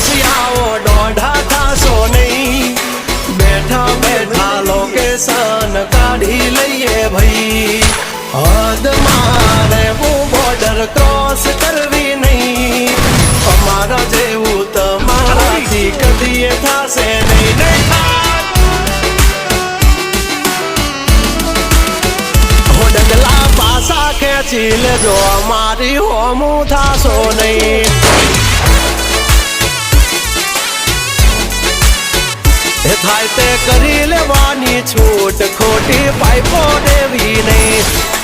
પછી આવો દોઢા થાશો નહીં બેઠા બેઠા લોકેશન કાઢી લઈએ ભાઈ હદ મારે હું બોર્ડર ક્રોસ કરવી નહીં અમારા જેવું તમારાથી કદી થાશે નહીં ડગલા પાસા ખેંચી લેજો અમારી હોમું થાશો નહીં થાય તે કરી લેવાની છૂટ ખોટી પાઇપો દેવી નહીં